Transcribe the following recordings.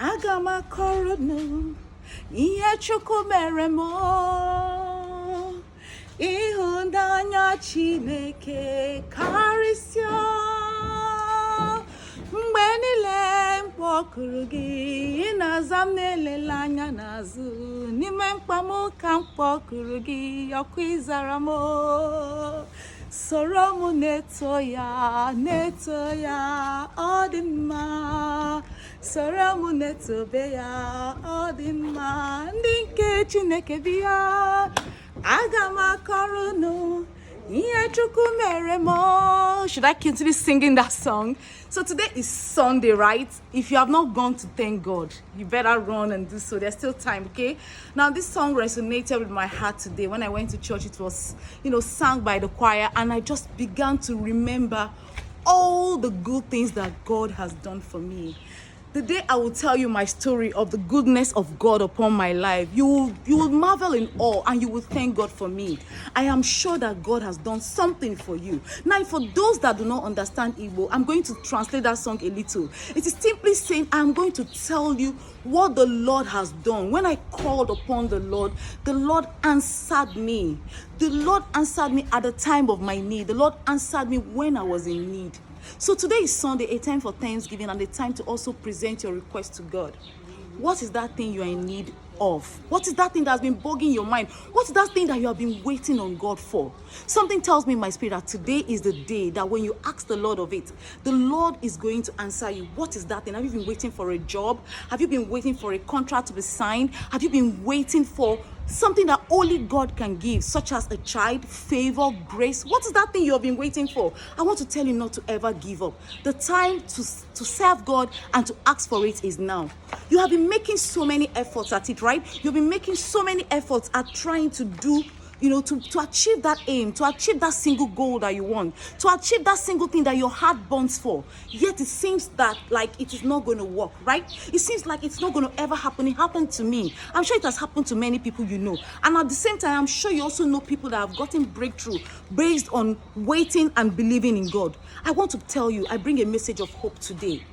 aga m akọrọ unu ihe Chukwu mere m, ịhụnanya Chineke karịsịa. Mgbe niile m kpọkuru gị, ị na-aza m na-elele anya n'azụ. N'ime mkpa m ka m kpọkuru gị, ọkwa ịzara m. Soro m na-eto ya, ọ dị mma. Soro m na-etobe ya, ọ dị mma. Ndị nke Chineke bịa, aga m akọrọ unu ihe Chukwu mere m. Should I continue singing that song? So today is Sunday, right? If you have not gone to thank God, you better run and do so. There's still time, okay? Now, this song resonated with my heart today. When I went to church, it was, sung by the choir, and I just began to remember all the good things that God has done for me. The day I will tell you my story of the goodness of God upon my life, you will marvel in awe and you will thank God for me. I am sure that God has done something for you. Now, for those that do not understand Igbo, I'm going to translate that song a little. It is simply saying, I'm going to tell you what the Lord has done. When I called upon the Lord answered me. The Lord answered me at the time of my need. The Lord answered me when I was in need. So today is Sunday, a time for Thanksgiving and a time to also present your request to God. What is that thing you are in need of? What is that thing that has been bugging your mind? What is that thing that you have been waiting on God for? Something tells me in my spirit that today is the day that when you ask the Lord of it, the Lord is going to answer you. What is that thing? Have you been waiting for a job? Have you been waiting for a contract to be signed? Have you been waiting for something that only God can give, such as a child, favor, grace? What is that thing you have been waiting for? I want to tell you not to ever give up. The time to serve God and to ask for it is now. You have been making so many efforts at it, right? You've been making so many efforts at trying to do, to achieve that aim, to achieve that single goal that you want, to achieve that single thing that your heart burns for. Yet it seems that like it is not going to work, right? It seems like it's not going to ever happen. It happened to me. I'm sure it has happened to many people you know. And at the same time, I'm sure you also know people that have gotten breakthrough based on waiting and believing in God. I want to tell you, I bring a message of hope today.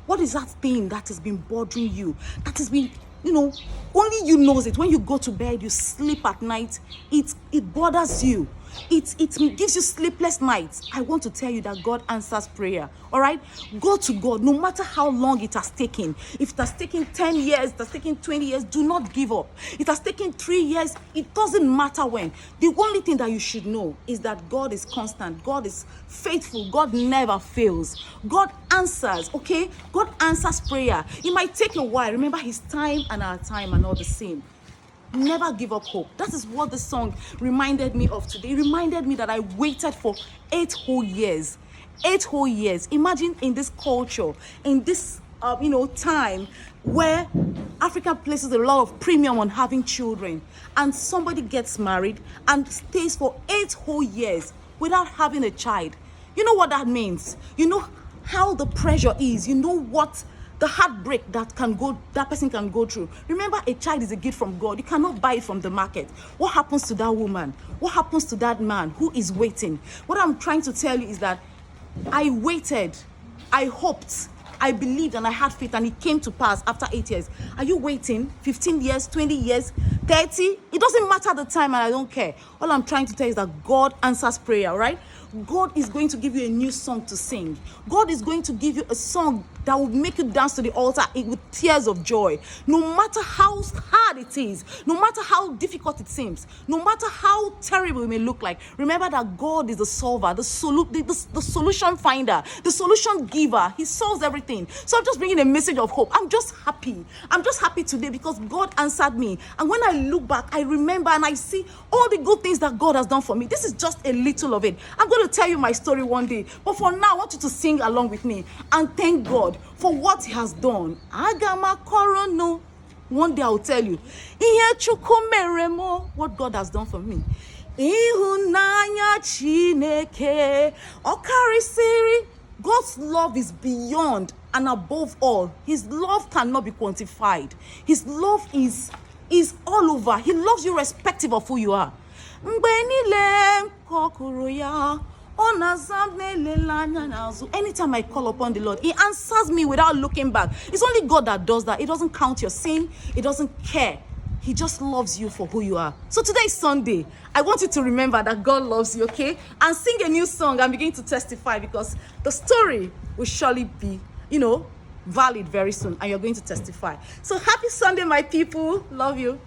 What is that thing that has been bothering you? That has been, only you knows it. When you go to bed, you sleep at night, it bothers you. It gives you sleepless nights. I want to tell you that God answers prayer. All right? Go to God, no matter how long it has taken. If it has taken 10 years, it has taken 20 years, do not give up. It has taken 3 years, it doesn't matter when. The only thing that you should know is that God is constant. God is faithful. God never fails. God answers, okay? God answers prayer. It might take a while. Remember, His time and our time are not the same. Never give up hope. That is what the song reminded me of today. It reminded me that I waited for 8 whole years. 8 whole years. Imagine in this culture, in this time where Africa places a lot of premium on having children, and somebody gets married and stays for 8 whole years without having a child. You know what that means? You know how the pressure is. You know what the heartbreak that person can go through. Remember, a child is a gift from God. You cannot buy it from the market. What happens to that woman? What happens to that man who is waiting? What I'm trying to tell you is that I waited, I hoped, I believed, and I had faith, and it came to pass after 8 years. Are you waiting 15 years, 20 years, 30? It doesn't matter the time, and I don't care. All I'm trying to tell you is that God answers prayer, right? God is going to give you a new song to sing. God is going to give you a song that will make you dance to the altar with tears of joy. No matter how hard it is, no matter how difficult it seems, no matter how terrible it may look like, remember that God is the solver, the solution finder, the solution giver. He solves everything. So I'm just bringing a message of hope. I'm just happy. I'm just happy today because God answered me. And when I look back, I remember and I see all the good things that God has done for me. This is just a little of it. I'm going to tell you my story one day. But for now, I want you to sing along with me and thank God for what He has done. Agama korono. One day I will tell you ihe Chukwu mere m, what God has done for me. Ịhụnanya Chineke ọkarịsịrị. God's love is beyond and above all. His love cannot be quantified. His love is all over. He loves you irrespective of who you are. Mgbe niile m kpọkuru ya, Anytime I call upon the Lord, He answers me without looking back. It's only God that does that. It doesn't count your sin. It doesn't care. He just loves you for who you are. So today is Sunday. I want you to remember that God loves you, okay? And sing a new song and begin to testify, because the story will surely be, valid very soon, and you're going to testify. So happy Sunday, my people. Love you.